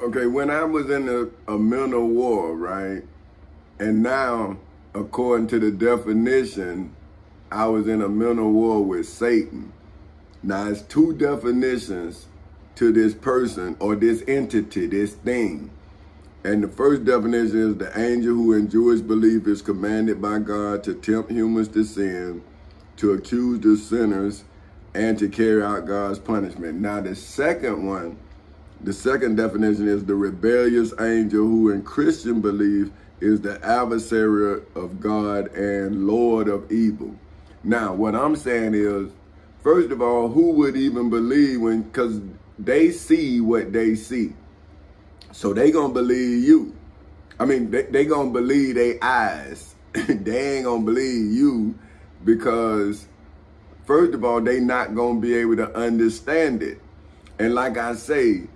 Okay, when I was in a mental war, right? And now, according to the definition, I was in a mental war with Satan. Now, it's two definitions to this person or this entity, this thing. And the first definition is the angel who in Jewish belief is commanded by God to tempt humans to sin, to accuse the sinners, and to carry out God's punishment. Now, the second definition is the rebellious angel who in Christian belief is the adversary of God and Lord of evil. Now, what I'm saying is, first of all, who would even believe because they see what they see. So they gonna believe you. I mean, they gonna believe their eyes. They ain't gonna believe you because, first of all, they not gonna be able to understand it. And like I say,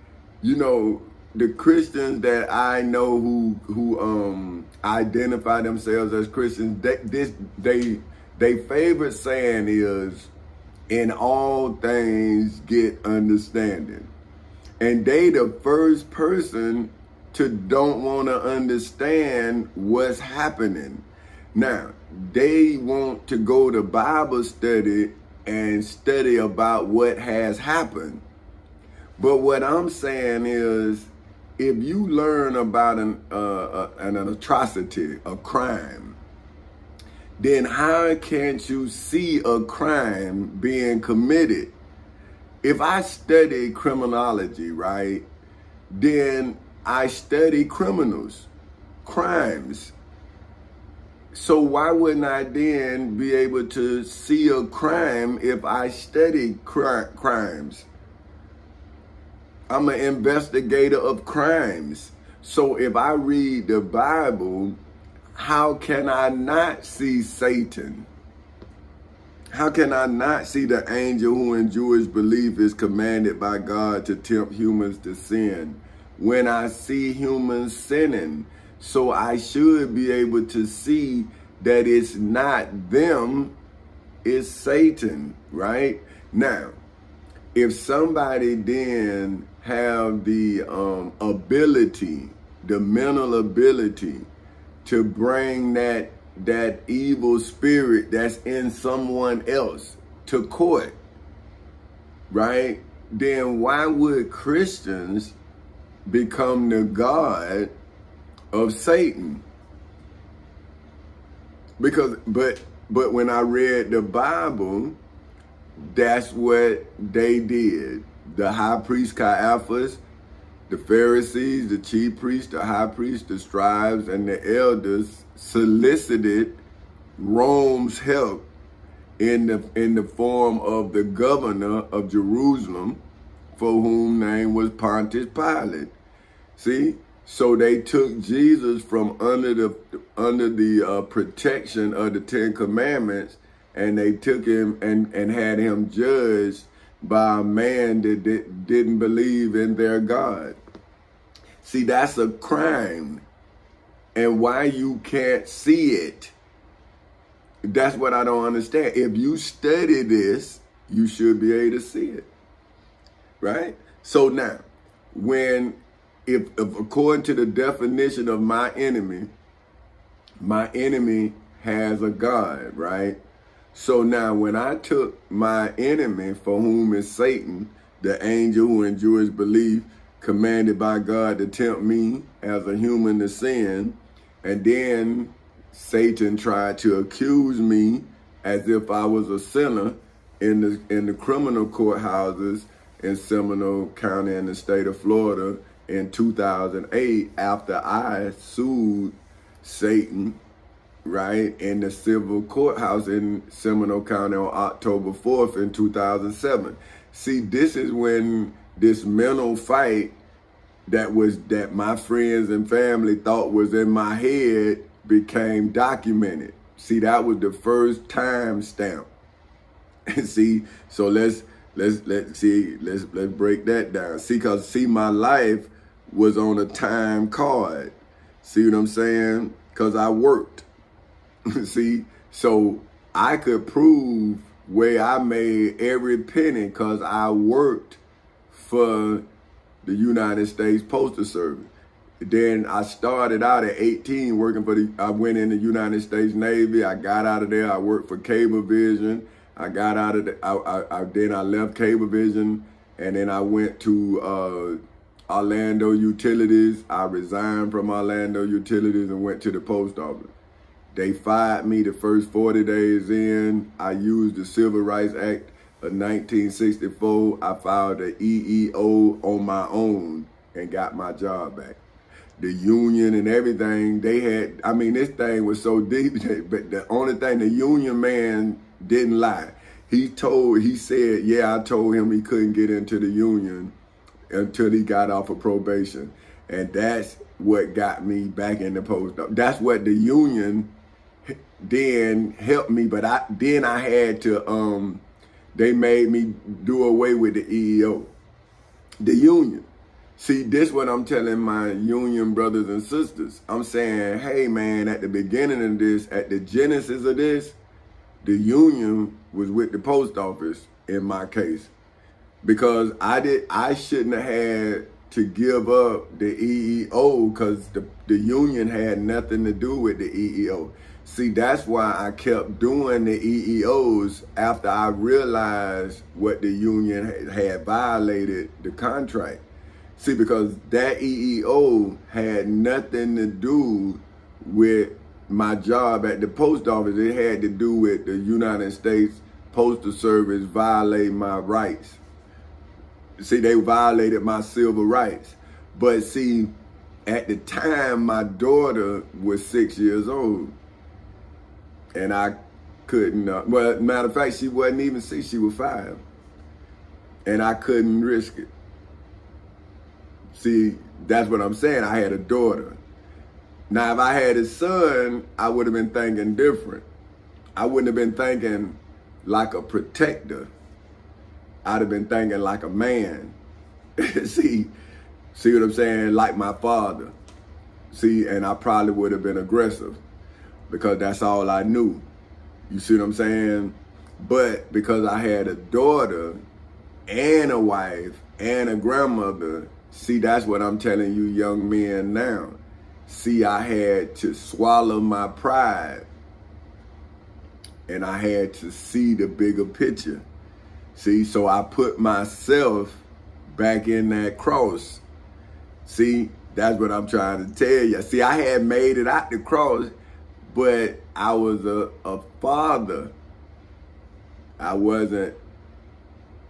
you know, the Christians that I know who identify themselves as Christians, they favorite saying is, in all things get understanding. And they the first person to don't want to understand what's happening. Now, they want to go to Bible study and study about what has happened. But what I'm saying is, if you learn about an atrocity, a crime, then how can't you see a crime being committed? If I study criminology, right, then I study criminals, crimes. So why wouldn't I then be able to see a crime if I study crimes? I'm an investigator of crimes. So if I read the Bible, how can I not see Satan? How can I not see the angel who in Jewish belief is commanded by God to tempt humans to sin when I see humans sinning? So I should be able to see that it's not them, it's Satan, right? Now, if somebody then have the ability, the mental ability to bring that evil spirit that's in someone else to court, right? Then why would Christians become the god of Satan? Because, but when I read the Bible, that's what they did. The high priest Caiaphas, the Pharisees, the chief priests, the high priests, the scribes, and the elders solicited Rome's help in the form of the governor of Jerusalem, for whom name was Pontius Pilate. See, so they took Jesus from under the protection of the Ten Commandments, and they took him and had him judged by a man that didn't believe in their God. See, that's a crime. And why you can't see it, that's what I don't understand. If you study this, you should be able to see it, right? So now, if according to the definition of my enemy has a God, right? So now when I took my enemy, for whom is Satan, the angel who in Jewish belief commanded by God to tempt me as a human to sin, and then Satan tried to accuse me as if I was a sinner in the criminal courthouses in Seminole County in the state of Florida in 2008 after I sued Satan, right, in the civil courthouse in Seminole County on October 4th in 2007. See, this is when this mental fight that my friends and family thought was in my head became documented. See, that was the first time stamp. See, so let's break that down. See, my life was on a time card. See what I'm saying? Because I worked. See, so I could prove where I made every penny because I worked for the United States Postal Service. Then I started out at 18 working for I went in the United States Navy. I got out of there. I worked for Cablevision. I got out of then I left Cablevision, and then I went to Orlando Utilities. I resigned from Orlando Utilities and went to the post office. They fired me the first 40 days in. I used the Civil Rights Act of 1964. I filed the EEO on my own and got my job back. The union and everything, they had, I mean, this thing was so deep, but the only thing, the union man didn't lie. He said, yeah, I told him he couldn't get into the union until he got off of probation. And that's what got me back in the post office. That's what the union then helped me, but then I had to, they made me do away with the EEO, the union. See, this what I'm telling my union brothers and sisters. I'm saying, hey man, at the beginning of this, at the genesis of this, the union was with the post office in my case. Because I shouldn't have had to give up the EEO because the union had nothing to do with the EEO. See, that's why I kept doing the EEOs after I realized what the union had violated the contract. See, because that EEO had nothing to do with my job at the post office. It had to do with the United States Postal Service violating my rights. See, they violated my civil rights. But see, at the time, my daughter was 6 years old. And I couldn't, well, matter of fact, she wasn't even 6, she was 5. And I couldn't risk it. See, that's what I'm saying. I had a daughter. Now, if I had a son, I would have been thinking different. I wouldn't have been thinking like a protector. I'd have been thinking like a man. See what I'm saying? Like my father. See, and I probably would have been aggressive because that's all I knew. You see what I'm saying? But because I had a daughter and a wife and a grandmother, see, that's what I'm telling you young men now. See, I had to swallow my pride and I had to see the bigger picture. See, so I put myself back in that cross. See, that's what I'm trying to tell you. See, I had made it out the cross, but I was a father. I wasn't.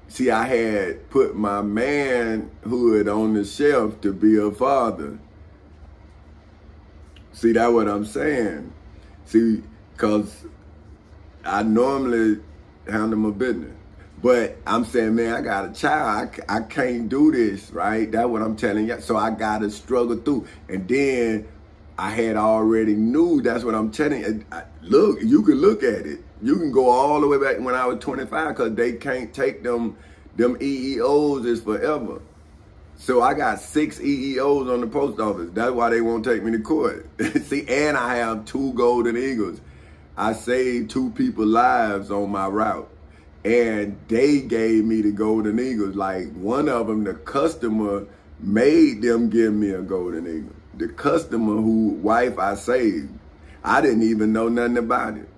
See, I had put my manhood on the shelf to be a father. See, that's what I'm saying. See, because I normally handle my business. But I'm saying, man, I got a child. I can't do this, right? That's what I'm telling you. So I got to struggle through. And then I had already knew, that's what I'm telling you. Look, you can look at it. You can go all the way back when I was 25 because they can't take them EEOs is forever. So I got 6 EEOs on the post office. That's why they won't take me to court. See, and I have 2 Golden Eagles. I saved 2 people's lives on my route. And they gave me the Golden Eagles. Like one of them, the customer made them give me a Golden Eagle. The customer whose wife I saved, I didn't even know nothing about it.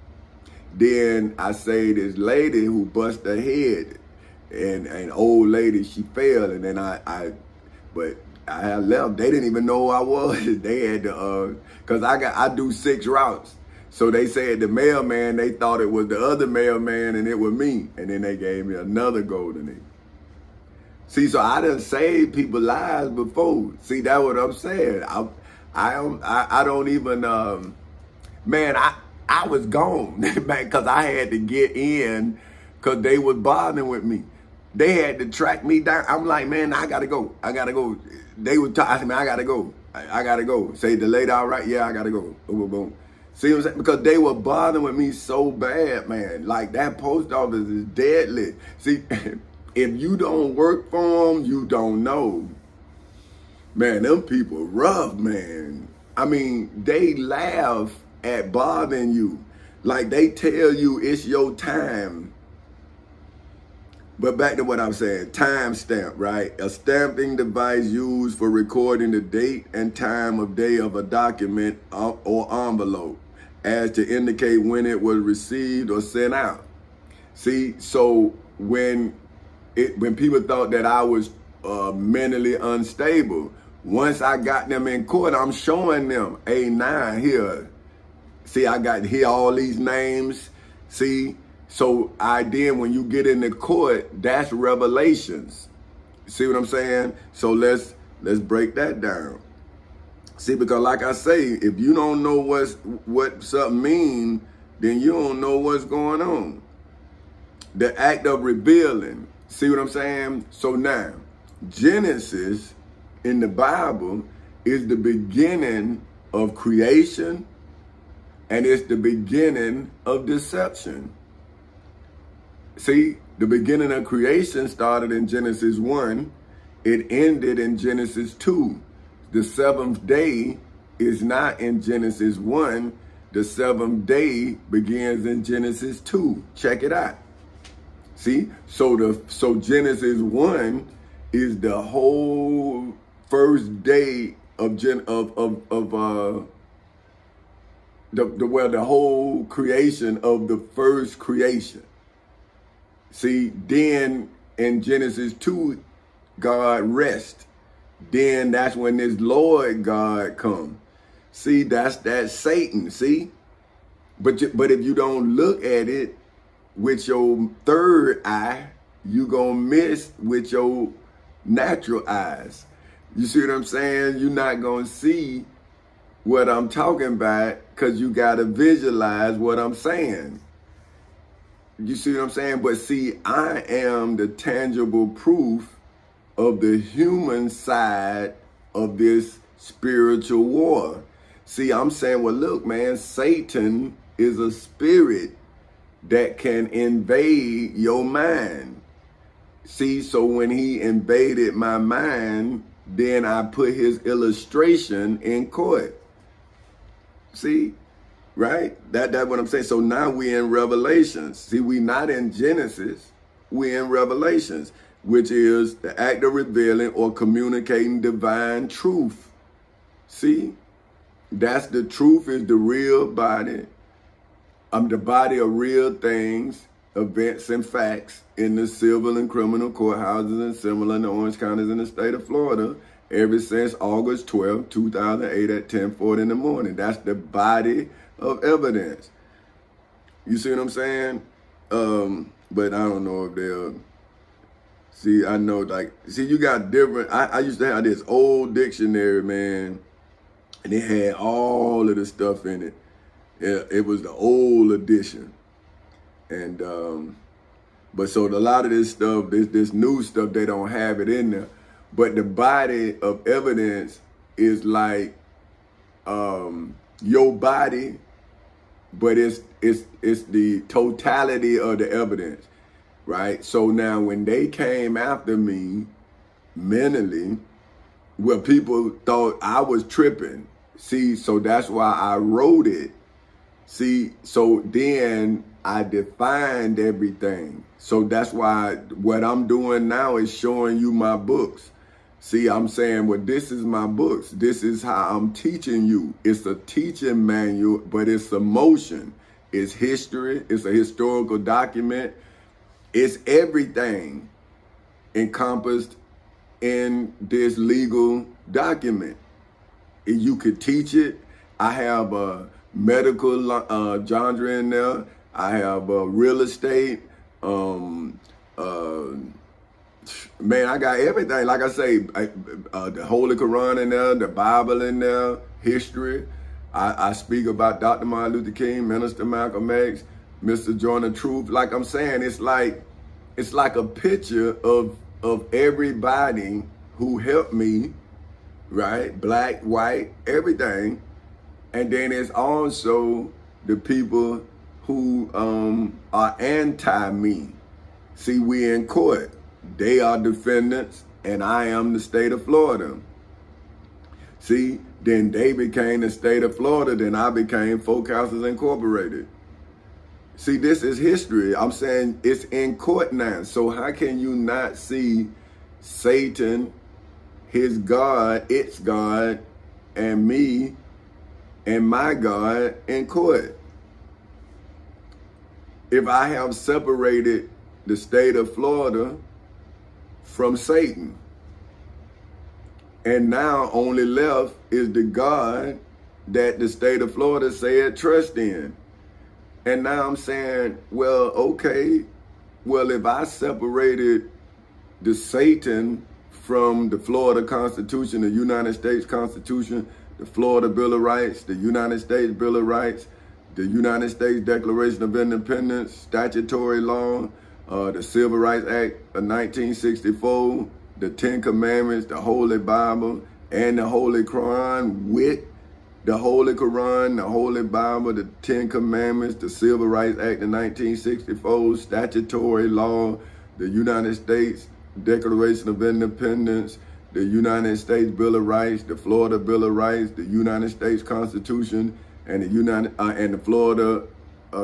Then I saved this lady who bust her head. And an old lady, she fell. And then but I had left. They didn't even know who I was. They had to, cause I do 6 routes. So they said the mailman, they thought it was the other mailman and it was me. And then they gave me another Golden Eagle. See, so I done saved people's lives before. See, that's what I'm saying. I don't even, man, I was gone, man, because I had to get in because they was bothering with me. They had to track me down. I'm like, man, I got to go. I got to go. They would talk, I said, man, I got to go. I got to go. Say, the lady, all right? Yeah, I got to go. Boom, boom, boom. See what I'm saying? Because they were bothering with me so bad, man. Like, that post office is deadly. See, if you don't work for them, you don't know. Man, them people rough, man. I mean, they laugh at bothering you. Like, they tell you it's your time. But back to what I'm saying, time stamp, right? A stamping device used for recording the date and time of day of a document or envelope as to indicate when it was received or sent out. See, so when people thought that I was mentally unstable, once I got them in court, I'm showing them, hey, now here, see, I got here all these names, see. So when you get into court, that's revelations. See what I'm saying? So let's break that down. See, because like I say, if you don't know what something means, then you don't know what's going on. The act of revealing. See what I'm saying? So now, Genesis in the Bible is the beginning of creation, and it's the beginning of deception. See, the beginning of creation started in Genesis 1. It ended in Genesis 2. The seventh day is not in Genesis 1. The seventh day begins in Genesis 2. Check it out. See, so Genesis 1 is the whole first day of the whole creation of the first creation. See, then in Genesis 2, God rest. Then that's when this Lord God come. See, that's that Satan, see? But if you don't look at it with your third eye, you gonna miss with your natural eyes. You see what I'm saying? You're not gonna see what I'm talking about because you gotta visualize what I'm saying. You see what I'm saying? But see, I am the tangible proof of the human side of this spiritual war. See, I'm saying, well, look, man, Satan is a spirit that can invade your mind. See, so when he invaded my mind, then I put his illustration in court. See? Right? That's what I'm saying. So now we in Revelations. See, we not in Genesis. We in Revelations, which is the act of revealing or communicating divine truth. See? That's the truth is the real body. The body of real things, events, and facts in the civil and criminal courthouses and similar in the Orange counties in the state of Florida ever since August 12, 2008 at 10:40 in the morning. That's the body of evidence. You see what I'm saying? But I don't know if they'll see. I know, like, see, you got different. I used to have this old dictionary, man, and it had all of the stuff in it. It was the old edition, and but so a lot of this stuff, this new stuff, they don't have it in there. But the body of evidence is like your body. But it's the totality of the evidence, right? So now when they came after me mentally, well, people thought I was tripping. See, so that's why I wrote it. See, so then I defined everything. So that's why what I'm doing now is showing you my books. See, I'm saying, well, this is my books. This is how I'm teaching you. It's a teaching manual, but it's emotion. It's history. It's a historical document. It's everything encompassed in this legal document. You could teach it. I have a medical genre in there. I have real estate. Man, I got everything. Like I say, the Holy Quran in there, the Bible in there, history. I speak about Dr. Martin Luther King, Minister Malcolm X, Mr. Jordan Truth. Like I'm saying, it's like a picture of everybody who helped me, right? Black, white, everything. And then it's also the people who are anti-me. See, we in court. They are defendants, and I am the state of Florida. See, then they became the state of Florida, then I became Folk Houses Incorporated. See, this is history. I'm saying it's in court now. So how can you not see Satan, his God, its God, and me and my God in court? If I have separated the state of Florida from Satan, and now only left is the God that the state of Florida said trust in. And now I'm saying, well, okay, well, if I separated the Satan from the Florida Constitution, the United States Constitution, the Florida Bill of Rights, the United States Bill of Rights, the United States Declaration of Independence, statutory law, the Civil Rights Act of 1964, the Ten Commandments, the Holy Bible, and the Holy Quran, with the Holy Quran, the Holy Bible, the Ten Commandments, the Civil Rights Act of 1964, statutory law, the United States Declaration of Independence, the United States Bill of Rights, the Florida Bill of Rights, the United States Constitution, and the Florida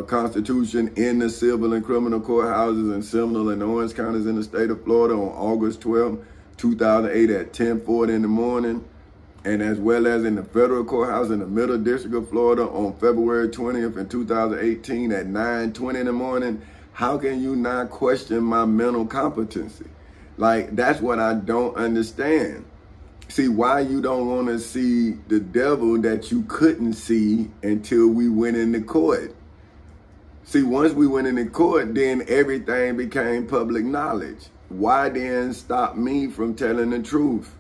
Constitution in the civil and criminal courthouses in Seminole and Orange counties in the state of Florida on August 12, 2008 at 10:40 in the morning, and as well as in the federal courthouse in the Middle District of Florida on February 20th in 2018 at 9:20 in the morning. How can you not question my mental competency? Like, that's what I don't understand. See, why you don't want to see the devil that you couldn't see until we went into court. See, once we went into court, then everything became public knowledge. Why then stop me from telling the truth?